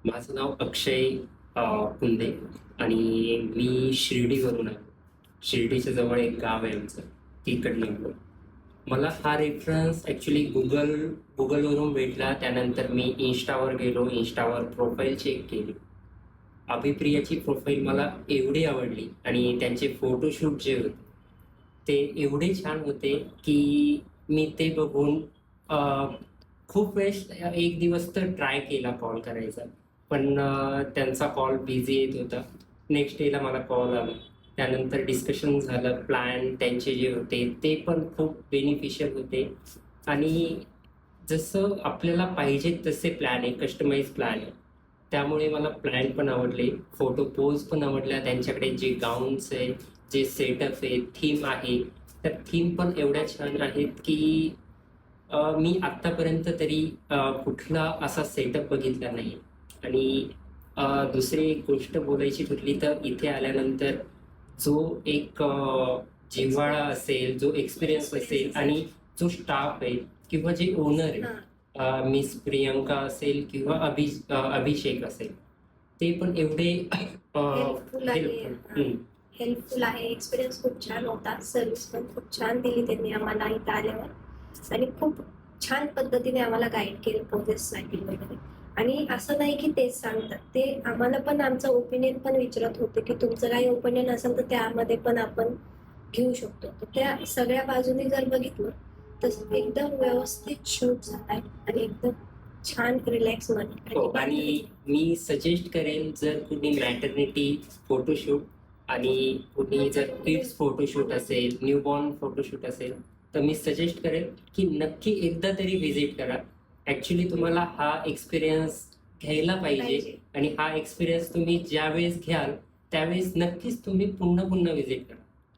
माझं नाव अक्षय कुंदे आणि मी शिर्डीवरून आहे. शिर्डीच्या जवळ एक गाव आहे आमचं, तिकडनं आलो. मला हा रेफरन्स ॲक्च्युली गुगलवरून भेटला. त्यानंतर मी इन्स्टावर गेलो, इन्स्टावर प्रोफाईल चेक केली. अभिप्रियाची प्रोफाईल मला एवढी आवडली आणि त्यांचे फोटोशूट जे होते ते एवढे छान होते की मी ते बघून अ, खूप वेळेस एक दिवस तर ट्राय केला कॉल करायचा. पण त्यांचा कॉल बिझी येत होता. नेक्स्ट डेला मला कॉल आला. त्यानंतर डिस्कशन झालं. प्लॅन त्यांचे जे होते ते पण खूप बेनिफिशियल होते आणि जसं आपल्याला पाहिजे तसे प्लॅन आहे, कस्टमाइज प्लॅन आहे. त्यामुळे मला प्लॅन पण आवडले, फोटो पोज पण आवडल्या. त्यांच्याकडे जे गाऊन्स आहेत, जे सेटअप आहे, थीम आहे, त्या थीम पण एवढ्या छान आहेत की मी आत्तापर्यंत तरी कुठला असा सेटअप बघितला नाही. आणि दुसरी एक गोष्ट बोलायची ठरली तर इथे आल्यानंतर जो एक जिव्हाळा असेल, जो एक्सपिरियन्स असेल आणि जो स्टाफ आहे किंवा जे ओनर आहे, मिस प्रियंका असेल किंवा अभिषेक असेल, ते पण एवढे हेल्पफुल आहे. हेल्पफुल. हेल्पफुल आहे. एक्सपिरियन्स खूप छान होता. सर्व्हिस पण खूप छान दिली त्यांनी आम्हाला इथं आल्यावर आणि खूप छान पद्धतीने आम्हाला गाईड केलं प्रोसेससाठी वगैरे. आणि असं नाही की तेच सांगतात, ते आम्हाला पण आमचं ओपिनियन पण विचारत होते की तुमचं काही ओपिनियन असेल तर त्यामध्ये पण आपण घेऊ शकतो. तर त्या सगळ्या बाजूने जर बघितलं तर एकदम व्यवस्थित शूट झालाय आणि एकदम छान रिलॅक्स मध्ये. हो, आणि मी सजेस्ट करेन जर कुणी मॅटर्निटी फोटोशूट आणि कुणी जर किड्स फोटोशूट असेल, न्यूबॉर्न फोटोशूट असेल, तर मी सजेस्ट करेन की नक्की एकदा तरी व्हिजिट करा. ॲक्च्युली तुम्हाला हा एक्सपिरियन्स घ्यायला पाहिजे आणि हा एक्सपिरियन्स तुम्ही ज्यावेळेस घ्याल त्यावेळेस नक्कीच तुम्ही पुन्हा पुन्हा व्हिजिट करा.